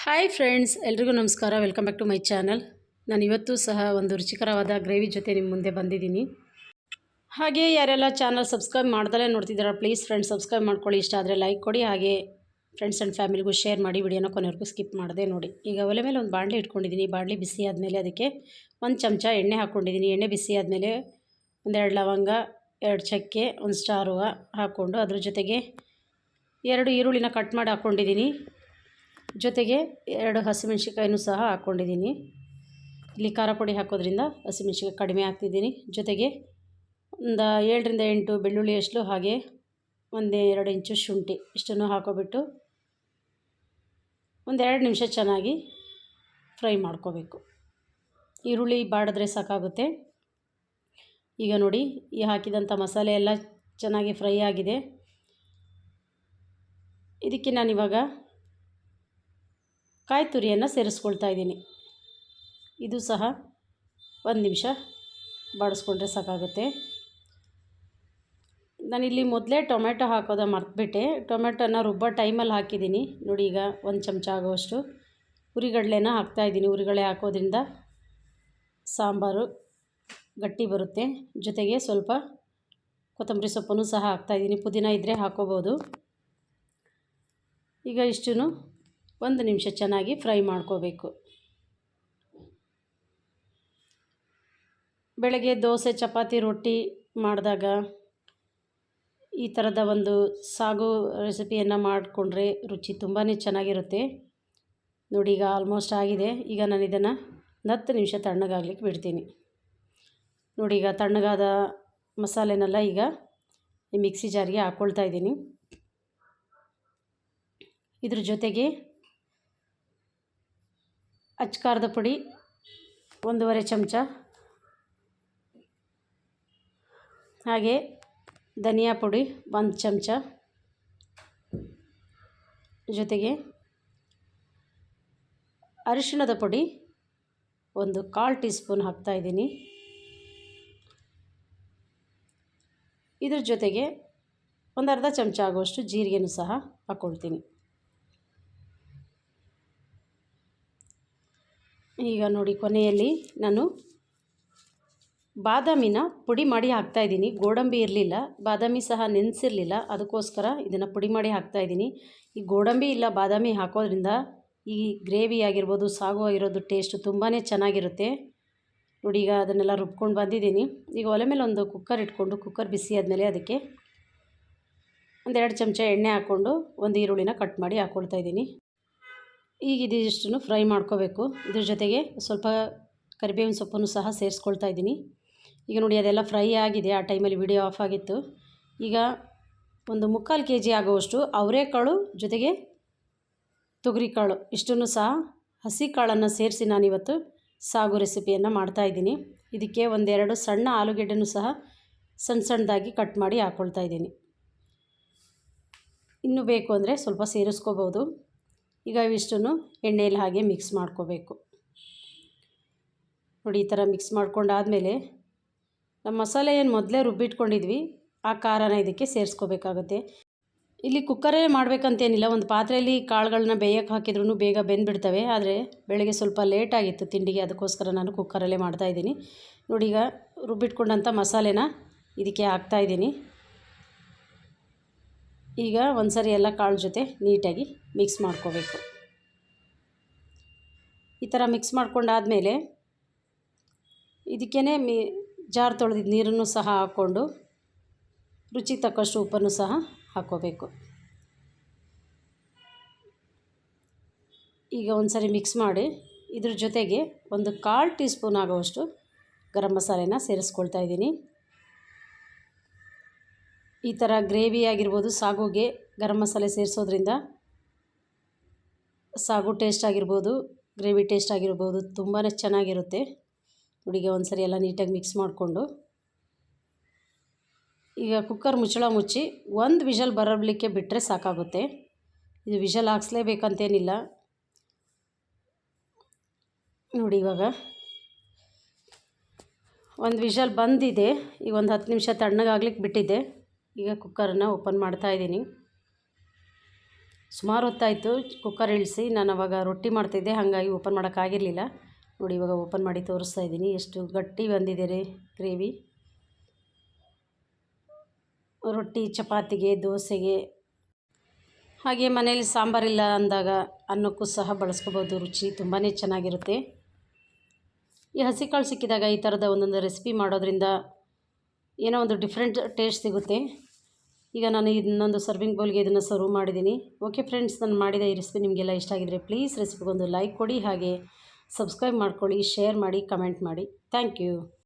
Hi friends, ಎಲ್ರಿಗೂ ನಮಸ್ಕಾರ. Welcome back to my channel. ನಾನು ಇವತ್ತು ಸಹ ಒಂದು ರುಚಿಕರವಾದ ಗ್ರೇವಿ ಜೊತೆ ನಿಮ್ಮ ಮುಂದೆ ಬಂದಿದ್ದೀನಿ. ಹಾಗೆ ಯಾರೆಲ್ಲ ಚಾನಲ್ ಸಬ್ಸ್ಕ್ರೈಬ್ ಮಾಡ್ದಲೇ ನೋಡ್ತಿದ್ದೀರಾ, ಪ್ಲೀಸ್ ಫ್ರೆಂಡ್ಸ್ ಸಬ್ಸ್ಕ್ರೈಬ್ ಮಾಡ್ಕೊಳ್ಳಿ. ಇಷ್ಟ ಆದರೆ ಲೈಕ್ ಕೊಡಿ. ಹಾಗೆ ಫ್ರೆಂಡ್ಸ್ ಆ್ಯಂಡ್ ಫ್ಯಾಮಿಲಿಗೂ ಶೇರ್ ಮಾಡಿ. ವಿಡಿಯೋನ ಕೊನೆವರೆಗೂ ಸ್ಕಿಪ್ ಮಾಡದೆ ನೋಡಿ. ಈಗ ಒಲೆ ಮೇಲೆ ಒಂದು ಬಾಣಲೆ ಇಟ್ಕೊಂಡಿದ್ದೀನಿ. ಬಾಣಲೆ ಬಿಸಿ ಆದಮೇಲೆ ಅದಕ್ಕೆ ಒಂದು ಚಮಚ ಎಣ್ಣೆ ಹಾಕ್ಕೊಂಡಿದ್ದೀನಿ. ಎಣ್ಣೆ ಬಿಸಿ ಆದಮೇಲೆ ಒಂದೆರಡು ಲವಂಗ, 2 ಚಕ್ಕೆ, ಒಂದು ಸ್ಟಾರ್ ಹೂವು ಹಾಕ್ಕೊಂಡು ಅದ್ರ ಜೊತೆಗೆ 2 ಈರುಳ್ಳಿನ ಕಟ್ ಮಾಡಿ ಹಾಕ್ಕೊಂಡಿದ್ದೀನಿ. ಜೊತೆಗೆ 2 ಹಸಿಮೆಣ್ಸಿಕಾಯಿನೂ ಸಹ ಹಾಕ್ಕೊಂಡಿದ್ದೀನಿ. ಇಲ್ಲಿ ಖಾರ ಪುಡಿ ಹಾಕೋದ್ರಿಂದ ಹಸಿಮೆಣ್ಸಿಕಾಯಿ ಕಡಿಮೆ ಹಾಕ್ತಿದ್ದೀನಿ. ಜೊತೆಗೆ ಒಂದು 7 ರಿಂದ 8 ಬೆಳ್ಳುಳ್ಳಿ ಅಷ್ಟು, ಹಾಗೆ 1-2 ಇಂಚು ಶುಂಠಿ ಇಷ್ಟನ್ನು ಹಾಕೋಬಿಟ್ಟು ಒಂದು 2 ನಿಮಿಷ ಚೆನ್ನಾಗಿ ಫ್ರೈ ಮಾಡ್ಕೋಬೇಕು. ಈರುಳ್ಳಿ ಬಾಡಿದ್ರೆ ಸಾಕಾಗುತ್ತೆ. ಈಗ ನೋಡಿ, ಈ ಹಾಕಿದಂಥ ಮಸಾಲೆ ಎಲ್ಲ ಚೆನ್ನಾಗಿ ಫ್ರೈ ಆಗಿದೆ. ಇದಕ್ಕೆ ನಾನಿವಾಗ ಕಾಯಿ ತುರಿಯನ್ನು ಸೇರಿಸ್ಕೊಳ್ತಾ ಇದ್ದೀನಿ. ಇದು ಸಹ 1 ನಿಮಿಷ ಬಾಡಿಸ್ಕೊಂಡ್ರೆ ಸಾಕಾಗುತ್ತೆ. ನಾನಿಲ್ಲಿ ಮೊದಲೇ ಟೊಮೆಟೊ ಹಾಕೋದು ಮರ್ತುಬಿಟ್ಟೆ. ಟೊಮೆಟೊನ ರುಬ್ಬೋ ಟೈಮಲ್ಲಿ ಹಾಕಿದ್ದೀನಿ ನೋಡಿ. ಈಗ 1 ಚಮಚ ಆಗೋಷ್ಟು ಹುರಿಗಡಲೆನ ಹಾಕ್ತಾಯಿದ್ದೀನಿ. ಹುರಿಗಡಲೆ ಹಾಕೋದ್ರಿಂದ ಸಾಂಬಾರು ಗಟ್ಟಿ ಬರುತ್ತೆ. ಜೊತೆಗೆ ಸ್ವಲ್ಪ ಕೊತ್ತಂಬರಿ ಸೊಪ್ಪನ್ನು ಸಹ ಹಾಕ್ತಾಯಿದ್ದೀನಿ. ಪುದೀನ ಇದ್ದರೆ ಹಾಕೋಬೋದು. ಈಗ ಇಷ್ಟನ್ನು 1 ನಿಮಿಷ ಚೆನ್ನಾಗಿ ಫ್ರೈ ಮಾಡ್ಕೋಬೇಕು. ಬೆಳಗ್ಗೆ ದೋಸೆ, ಚಪಾತಿ, ರೊಟ್ಟಿ ಮಾಡಿದಾಗ ಈ ಥರದ ಒಂದು ಸಾಗು ರೆಸಿಪಿಯನ್ನು ಮಾಡಿಕೊಂಡ್ರೆ ರುಚಿ ತುಂಬಾ ಚೆನ್ನಾಗಿರುತ್ತೆ. ನೋಡಿ, ಈಗ ಆಲ್ಮೋಸ್ಟ್ ಆಗಿದೆ. ಈಗ ನಾನು ಇದನ್ನು 10 ನಿಮಿಷ ತಣ್ಣಗಾಗ್ಲಿಕ್ಕೆ ಬಿಡ್ತೀನಿ. ನೋಡಿ, ಈಗ ತಣ್ಣಗಾದ ಮಸಾಲೆನೆಲ್ಲ ಈಗ ಈ ಮಿಕ್ಸಿ ಜಾರಿಗೆ ಹಾಕ್ಕೊಳ್ತಾ ಇದ್ದೀನಿ. ಇದ್ರ ಜೊತೆಗೆ ಅಚ್ಕಾರದ ಪುಡಿ 1.5 ಚಮಚ, ಹಾಗೆ ಧನಿಯಾ ಪುಡಿ 1 ಚಮಚ, ಜೊತೆಗೆ ಅರಿಶಿಣದ ಪುಡಿ 1/4 ಟೀ ಸ್ಪೂನ್ ಹಾಕ್ತಾಯಿದ್ದೀನಿ. ಇದ್ರ ಜೊತೆಗೆ ಒಂದು ಅರ್ಧ ಚಮಚ ಆಗುವಷ್ಟು ಜೀರಿಗೆನೂ ಸಹ ಹಾಕ್ಕೊಳ್ತೀನಿ. ಈಗ ನೋಡಿ, ಕೊನೆಯಲ್ಲಿ ನಾನು ಬಾದಾಮಿನ ಪುಡಿ ಮಾಡಿ ಹಾಕ್ತಾಯಿದ್ದೀನಿ. ಗೋಡಂಬಿ ಇರಲಿಲ್ಲ, ಬಾದಾಮಿ ಸಹ ನೆನೆಸಿರಲಿಲ್ಲ, ಅದಕ್ಕೋಸ್ಕರ ಇದನ್ನು ಪುಡಿ ಮಾಡಿ ಹಾಕ್ತಾಯಿದ್ದೀನಿ. ಈ ಗೋಡಂಬಿ ಇಲ್ಲ ಬಾದಾಮಿ ಹಾಕೋದ್ರಿಂದ ಈ ಗ್ರೇವಿ ಆಗಿರ್ಬೋದು, ಸಾಗು ಆಗಿರೋದು ಟೇಸ್ಟು ತುಂಬಾ ಚೆನ್ನಾಗಿರುತ್ತೆ. ನೋಡಿ, ಈಗ ಅದನ್ನೆಲ್ಲ ರುಬ್ಕೊಂಡು ಬಂದಿದ್ದೀನಿ. ಈಗ ಒಲೆ ಮೇಲೆ ಒಂದು ಕುಕ್ಕರ್ ಇಟ್ಕೊಂಡು, ಕುಕ್ಕರ್ ಬಿಸಿ ಆದಮೇಲೆ ಅದಕ್ಕೆ 1-2 ಚಮಚ ಎಣ್ಣೆ ಹಾಕ್ಕೊಂಡು 1 ಈರುಳ್ಳಿನ ಕಟ್ ಮಾಡಿ ಹಾಕ್ಕೊಳ್ತಾಯಿದ್ದೀನಿ. ಈಗ ಇದಿಷ್ಟನ್ನು ಫ್ರೈ ಮಾಡ್ಕೋಬೇಕು. ಇದ್ರ ಜೊತೆಗೆ ಸ್ವಲ್ಪ ಕರಿಬೇವಿನ ಸೊಪ್ಪನ್ನು ಸಹ ಸೇರಿಸ್ಕೊಳ್ತಾ ಇದ್ದೀನಿ. ಈಗ ನೋಡಿ, ಅದೆಲ್ಲ ಫ್ರೈ ಆಗಿದೆ. ಆ ಟೈಮಲ್ಲಿ ವಿಡಿಯೋ ಆಫ್ ಆಗಿತ್ತು. ಈಗ ಒಂದು 3/4 kg ಆಗುವಷ್ಟು ಅವರೆಕಾಳು ಜೊತೆಗೆ ತೊಗರಿಕಾಳು ಇಷ್ಟನ್ನು ಸಹ ಹಸಿ ಕಾಳನ್ನು ಸೇರಿಸಿ ನಾನಿವತ್ತು ಸಾಗು ರೆಸಿಪಿಯನ್ನು ಮಾಡ್ತಾಯಿದ್ದೀನಿ. ಇದಕ್ಕೆ 1-2 ಸಣ್ಣ ಆಲೂಗೆಡ್ಡೆನೂ ಸಹ ಸಣ್ಣದಾಗಿ ಕಟ್ ಮಾಡಿ ಹಾಕ್ಕೊಳ್ತಾ ಇದ್ದೀನಿ. ಇನ್ನೂ ಬೇಕು ಅಂದರೆ ಸ್ವಲ್ಪ ಸೇರಿಸ್ಕೋಬೋದು. ಈಗ ಇವಿಷ್ಟನ್ನು ಎಣ್ಣೆಯಲ್ಲಿ ಹಾಗೆ ಮಿಕ್ಸ್ ಮಾಡ್ಕೋಬೇಕು. ನೋಡಿ, ಈ ಥರ ಮಿಕ್ಸ್ ಮಾಡ್ಕೊಂಡಾದಮೇಲೆ ನಮ್ಮ ಮಸಾಲೆ ಏನು ಮೊದಲೇ ರುಬ್ಬಿಟ್ಕೊಂಡಿದ್ವಿ, ಆ ಖಾರನ ಇದಕ್ಕೆ ಸೇರಿಸ್ಕೋಬೇಕಾಗುತ್ತೆ. ಇಲ್ಲಿ ಕುಕ್ಕರಲ್ಲೇ ಮಾಡಬೇಕಂತೇನಿಲ್ಲ. ಒಂದು ಪಾತ್ರೆಯಲ್ಲಿ ಕಾಳುಗಳನ್ನ ಬೇಯಕ್ಕೆ ಹಾಕಿದ್ರೂ ಬೇಗ ಬೆಂದುಬಿಡ್ತವೆ. ಆದರೆ ಬೆಳಗ್ಗೆ ಸ್ವಲ್ಪ ಲೇಟಾಗಿತ್ತು ತಿಂಡಿಗೆ, ಅದಕ್ಕೋಸ್ಕರ ನಾನು ಕುಕ್ಕರಲ್ಲೇ ಮಾಡ್ತಾಯಿದ್ದೀನಿ. ನೋಡಿ, ಈಗ ರುಬ್ಬಿಟ್ಕೊಂಡಂಥ ಮಸಾಲೆನ ಇದಕ್ಕೆ ಹಾಕ್ತಾಯಿದ್ದೀನಿ. ಈಗ ಒಂದು ಸರಿ ಎಲ್ಲ ಕಾಳು ಜೊತೆ ನೀಟಾಗಿ ಮಿಕ್ಸ್ ಮಾಡ್ಕೋಬೇಕು. ಈ ಥರ ಮಿಕ್ಸ್ ಮಾಡ್ಕೊಂಡಾದಮೇಲೆ ಇದಕ್ಕೇ ಜಾರ್ ತೊಳೆದಿದ್ದ ನೀರನ್ನು ಸಹ ಹಾಕ್ಕೊಂಡು ರುಚಿಗೆ ತಕ್ಕಷ್ಟು ಉಪ್ಪನ್ನು ಸಹ ಹಾಕ್ಕೋಬೇಕು. ಈಗ ಒಂದು ಸರಿ ಮಿಕ್ಸ್ ಮಾಡಿ ಇದ್ರ ಜೊತೆಗೆ 1/4 ಟೀ ಸ್ಪೂನ್ ಆಗುವಷ್ಟು ಗರಂ ಮಸಾಲೆನ ಸೇರಿಸ್ಕೊಳ್ತಾ ಇದ್ದೀನಿ. ಈ ಥರ ಗ್ರೇವಿ ಆಗಿರ್ಬೋದು, ಸಾಗುಗೆ ಗರಂ ಮಸಾಲೆ ಸೇರಿಸೋದ್ರಿಂದ ಸಾಗು ಟೇಸ್ಟ್ ಆಗಿರ್ಬೋದು, ಗ್ರೇವಿ ಟೇಸ್ಟ್ ಆಗಿರ್ಬೋದು ತುಂಬಾ ಚೆನ್ನಾಗಿರುತ್ತೆ. ನೋಡಿ, ಈಗ ಒಂದು ಸರಿ ಎಲ್ಲ ನೀಟಾಗಿ ಮಿಕ್ಸ್ ಮಾಡಿಕೊಂಡು ಈಗ ಕುಕ್ಕರ್ ಮುಚ್ಚಳ ಮುಚ್ಚಿ 1 ವಿಷಲ್ ಬರಲಿಕ್ಕೆ ಬಿಟ್ಟರೆ ಸಾಕಾಗುತ್ತೆ. ಇದು ವಿಷಲ್ ಹಾಕ್ಸ್ಲೇಬೇಕಂತೇನಿಲ್ಲ. ನೋಡಿ, ಇವಾಗ 1 ವಿಷಲ್ ಬಂದಿದೆ. ಈಗ ಒಂದು 10 ನಿಮಿಷ ತಣ್ಣಗಾಗ್ಲಿಕ್ಕೆ ಬಿಟ್ಟಿದ್ದೆ. ಈಗ ಕುಕ್ಕರನ್ನು ಓಪನ್ ಮಾಡ್ತಾಯಿದ್ದೀನಿ. ಸುಮಾರು ಹೊತ್ತಾಯಿತು ಕುಕ್ಕರ್ ಇಳಿಸಿ. ನಾನು ಅವಾಗ ರೊಟ್ಟಿ ಮಾಡ್ತಾಯಿದ್ದೆ, ಹಾಗಾಗಿ ಓಪನ್ ಮಾಡೋಕ್ಕಾಗಿರಲಿಲ್ಲ. ನೋಡಿ ಇವಾಗ ಓಪನ್ ಮಾಡಿ ತೋರಿಸ್ತಾ ಇದ್ದೀನಿ ಎಷ್ಟು ಗಟ್ಟಿ ಬಂದಿದೆ ರೀ ಗ್ರೇವಿ. ರೊಟ್ಟಿ, ಚಪಾತಿಗೆ, ದೋಸೆಗೆ, ಹಾಗೆ ಮನೇಲಿ ಸಾಂಬಾರಿಲ್ಲ ಅಂದಾಗ ಅನ್ನಕ್ಕೂ ಸಹ ಬಳಸ್ಕೋಬೋದು. ರುಚಿ ತುಂಬಾ ಚೆನ್ನಾಗಿರುತ್ತೆ. ಈ ಹಸಿಕಾಳು ಸಿಕ್ಕಿದಾಗ ಈ ಥರದ ಒಂದೊಂದು ರೆಸಿಪಿ ಮಾಡೋದ್ರಿಂದ ಏನೋ ಒಂದು ಡಿಫ್ರೆಂಟ್ ಟೇಸ್ಟ್ ಸಿಗುತ್ತೆ. ಈಗ ನಾನು ಇನ್ನೊಂದು ಸರ್ವಿಂಗ್ ಬೌಲ್ಗೆ ಇದನ್ನು ಸರ್ವ್ ಮಾಡಿದ್ದೀನಿ. ಓಕೆ ಫ್ರೆಂಡ್ಸ್, ನಾನು ಮಾಡಿದ ಈ ರೆಸಿಪಿ ನಿಮಗೆಲ್ಲ ಇಷ್ಟ ಆಗಿದರೆ ಪ್ಲೀಸ್ ರೆಸಿಪಿಗೊಂದು ಲೈಕ್ ಕೊಡಿ, ಹಾಗೆ ಸಬ್ಸ್ಕ್ರೈಬ್ ಮಾಡ್ಕೊಳ್ಳಿ, ಶೇರ್ ಮಾಡಿ, ಕಮೆಂಟ್ ಮಾಡಿ. Thank you.